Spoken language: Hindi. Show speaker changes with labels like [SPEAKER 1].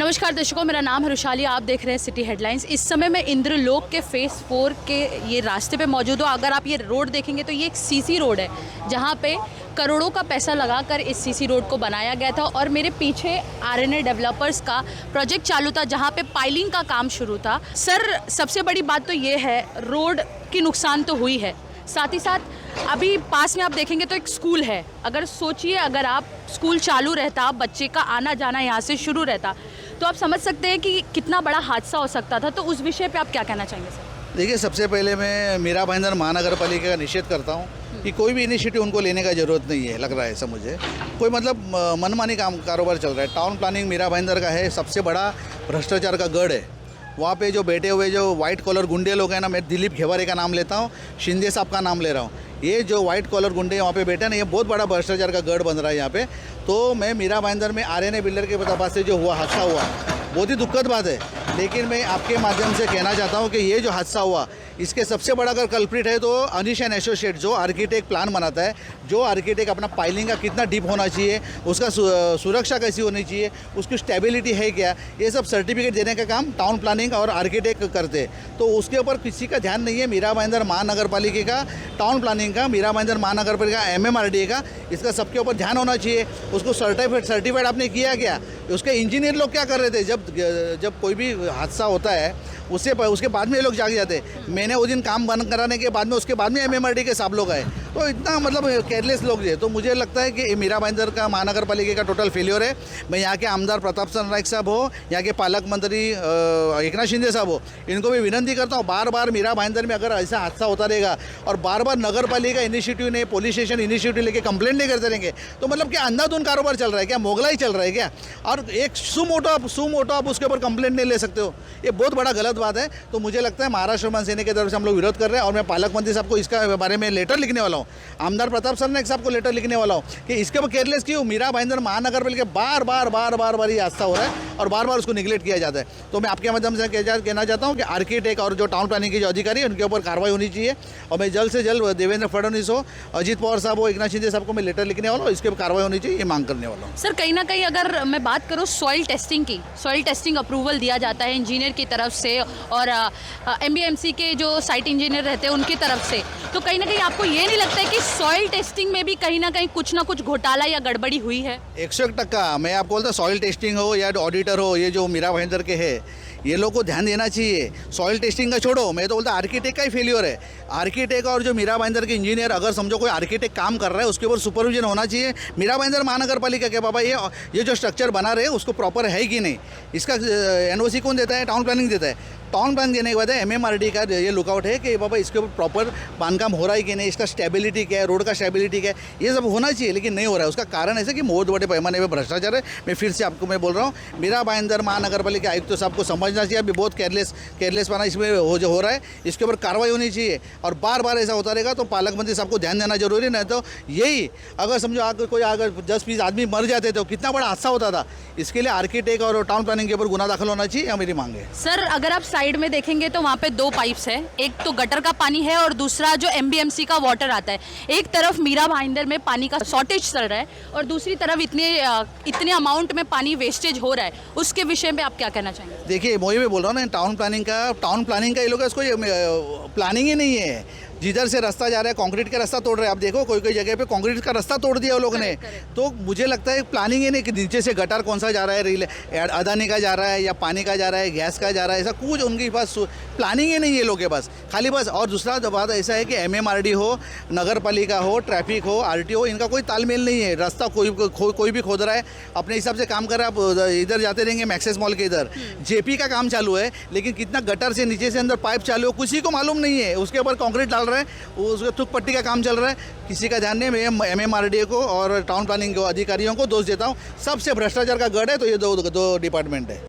[SPEAKER 1] नमस्कार दर्शकों, मेरा नाम है रुशाली। आप देख रहे हैं सिटी हेडलाइंस। इस समय मैं इंद्रलोक के फेज़ 4 के ये रास्ते पे मौजूद हूँ। अगर आप ये रोड देखेंगे तो ये एक सीसी रोड है, जहाँ पे करोड़ों का पैसा लगाकर इस सीसी रोड को बनाया गया था। और मेरे पीछे आरएनए डेवलपर्स का प्रोजेक्ट चालू था, जहाँ पे पाइलिंग का काम शुरू था। सर, सबसे बड़ी बात तो ये है, रोड की नुकसान तो हुई है, साथ ही साथ अभी पास में आप देखेंगे तो एक स्कूल है। अगर सोचिए, अगर आप स्कूल चालू रहता, बच्चे का आना जाना यहाँ से शुरू रहता, तो आप समझ सकते हैं कि कितना बड़ा हादसा हो सकता था। तो उस विषय पे आप क्या कहना चाहेंगे सर?
[SPEAKER 2] देखिए, सबसे पहले मैं मीरा भाईंदर महानगर पालिका का निषेध करता हूँ कि कोई भी इनिशिएटिव उनको लेने का ज़रूरत नहीं है। लग रहा है ऐसा मुझे, कोई मतलब मनमानी कारोबार चल रहा है। टाउन प्लानिंग मीरा भाईंदर का है, सबसे बड़ा भ्रष्टाचार का गढ़ है। वहाँ पे जो बैठे हुए जो वाइट कॉलर गुंडे लोग हैं ना, मैं दिलीप घेवारे का नाम लेता हूँ, शिंदे साहब का नाम ले रहा हूँ। ये जो वाइट कॉलर गुंडे वहाँ पे बैठे ना, ये बहुत बड़ा भ्रष्टाचार का गढ़ बन रहा है यहाँ पे। तो मैं मीरा भाईंदर में आरएनए बिल्डर के तपास से जो हुआ हादसा हुआ, बहुत ही दुखद बात है। लेकिन मैं आपके माध्यम से कहना चाहता हूँ कि ये जो हादसा हुआ, इसके सबसे बड़ा अगर कल्प्रिट है तो अनिश एंड एसोसिएट, जो आर्किटेक्ट प्लान बनाता है, जो आर्किटेक्ट अपना पाइलिंग का कितना डीप होना चाहिए, उसका सुरक्षा कैसी होनी चाहिए, उसकी स्टेबिलिटी है क्या, ये सब सर्टिफिकेट देने का काम टाउन प्लानिंग और आर्किटेक्ट करते हैं। तो उसके ऊपर किसी का ध्यान नहीं है। मीरा भाईंदर महानगर पालिका का, टाउन प्लानिंग का, मीरा भाईंदर महानगर पालिका MMRDA का, इसका सबके ऊपर ध्यान होना चाहिए। उसको सर्टिफाइड आपने किया क्या? उसके इंजीनियर लोग क्या कर रहे थे? जब कोई भी हादसा होता है उसके बाद में ये लोग जाग जाते हैं। मैंने वो दिन काम बंद कराने के बाद में, उसके बाद में MMRDA के साहब लोग आए। तो इतना मतलब केयरलेस लोग थे। तो मुझे लगता है कि मीरा भाईंदर का महानगर पालिका का टोटल फेलियर है। मैं यहाँ के आमदार प्रताप चंद्र नाइक साहब हो, यहाँ के पालक मंत्री एकनाथ शिंदे साहब हो, इनको भी विनंती करता हूँ, बार बार मीरा भाईंदर में अगर ऐसा हादसा होता रहेगा और बार बार नगर पालिका इनिशिएटिव ने, पुलिस स्टेशन इनिशिएटिव लेके कंप्लेंट नहीं करते रहेंगे, तो मतलब क्या अंधाधुन कारोबार चल रहा है क्या? मोगलाई चल रहा है क्या? और एक सुमोटो आप उसके ऊपर कंप्लेंट नहीं ले सकते हो, ये बहुत बड़ा गलत बात है। तो मुझे लगता है महाराष्ट्र मन सेना की तरफ से हम लोग विरोध कर रहे हैं। और मैं पालक मंत्री साहब को इसका बारे में लेटर लिखने वाला हूँ, आमदार प्रताप चंद्र नाइक साहब को लेटर लिखने वाला हूँ कि इसके ऊपर केयरलेस क्यों मीरा भाईंदर महानगर पालिका बार बार ये हादसा हो रहा है और बार बार उसको निगलेक्ट किया जाता है। तो मैं आपके माध्यम से कहना चाहता हूँ कि आर्किटेक्ट और जो टाउन प्लानिंग के जो अधिकारी हैं, उनके ऊपर कार्रवाई होनी चाहिए। और मैं जल्द से जल्द देवेंद्र फडणवीस हो, अजीत पवार साहब हो, एकनाथ शिंदे साहब को मैं लेटर लिखने वाला हूँ, इसके ऊपर कार्रवाई होनी चाहिए, ये मांग करने वाला हूँ।
[SPEAKER 1] सर, कहीं ना कहीं अगर मैं बात करूँ सॉइल टेस्टिंग की, सॉइल टेस्टिंग अप्रूवल दिया जाता है इंजीनियर की तरफ से और MBMC के जो साइट इंजीनियर रहते हैं उनकी तरफ से, तो कहीं ना कहीं आपको ये नहीं लगता है कि सॉइल टेस्टिंग में भी कहीं ना कहीं कुछ ना कुछ घोटाला या गड़बड़ी हुई है?
[SPEAKER 2] 101%। मैं आपको बोलता, सॉइल टेस्टिंग हो या ऑडिटर हो, ये जो मीरा भाईंदर के है, ये लोग को ध्यान देना चाहिए। सॉइल टेस्टिंग का छोड़ो, मैं तो बोलता आर्किटेक्ट का ही फेलियर है। आर्किटेक्ट और जो मीरा भाईंदर के इंजीनियर, अगर समझो कोई आर्किटेक्ट काम कर रहा है, उसके ऊपर सुपरविजन होना चाहिए मीरा भाईंदर महानगर पालिका के। बाबा ये जो स्ट्रक्चर बना रहे हैं उसको प्रॉपर है कि नहीं, इसका NOC कौन देता है? टाउन प्लानिंग देता है। टाउन प्लान देने के बाद MMRDA का ये लुकआउट है कि बाबा इसके ऊपर प्रॉपर बांधकाम हो रहा है कि नहीं, इसका स्टेबिलिटी क्या है, रोड का स्टेबिलिटी क्या है, ये सब होना चाहिए, लेकिन नहीं हो रहा है। उसका कारण ऐसे कि बहुत बड़े पैमाने पर भ्रष्टाचार है। मैं फिर से आपको मैं बोल रहा हूँ, मीरा भाईंदर महानगर पालिका आयुक्त साहब को समझना चाहिए, अभी बहुत केयरलेस पाना इसमें हो रहा है, इसके ऊपर कार्रवाई होनी चाहिए। और बार बार ऐसा होता रहेगा तो पालक मंत्री साहब को ध्यान देना जरूरी, नहीं तो यही अगर समझो अगर 10-20 आदमी मर जाते तो कितना बड़ा हादसा होता था। इसके लिए आर्किटेक्ट और टाउन प्लानिंग के ऊपर गुना दाखिल होना चाहिए, यह मेरी मांग है।
[SPEAKER 1] सर, अगर आप साइड में देखेंगे तो वहाँ पे 2 पाइप्स है, एक तो गटर का पानी है और दूसरा जो MBMC का वाटर आता है। एक तरफ मीरा भाईंदर में पानी का शॉर्टेज चल रहा है और दूसरी तरफ इतने अमाउंट में पानी वेस्टेज हो रहा है, उसके विषय में आप क्या कहना चाहेंगे?
[SPEAKER 2] देखिए, वही मैं बोल रहा हूँ ना, टाउन प्लानिंग का ये लोग इसको प्लानिंग ही नहीं है। जिधर से रास्ता जा रहा है, कंक्रीट का रास्ता तोड़ रहे हैं। आप देखो कोई जगह पे कंक्रीट का रास्ता तोड़ दिया वो लोग ने। तो मुझे लगता है प्लानिंग ही नहीं कि नीचे से गटर कौन सा जा रहा है, अदानी का जा रहा है या पानी का जा रहा है, गैस का जा रहा है, ऐसा कुछ उनके पास प्लानिंग ही नहीं है लोगों के पास, खाली बस। और दूसरा बात ऐसा है कि MMRD हो, नगर पालिका हो, ट्रैफिक हो, RTO, इनका कोई तालमेल नहीं है। रास्ता कोई भी खोद रहा है, अपने हिसाब से काम कर रहा है। आप इधर जाते रहेंगे मैक्सेस मॉल के इधर JP का काम चालू है, लेकिन कितना गटर से नीचे से अंदर पाइप चालू है किसी को मालूम नहीं है। उसके ऊपर कंक्रीट डाल रहा है, उसके थुक पट्टी का काम चल रहा है, किसी का ध्यान नहीं। मैं MMRDA को और टाउन प्लानिंग के अधिकारियों को दोष देता हूँ। सबसे भ्रष्टाचार का गढ़ है तो ये दो डिपार्टमेंट है।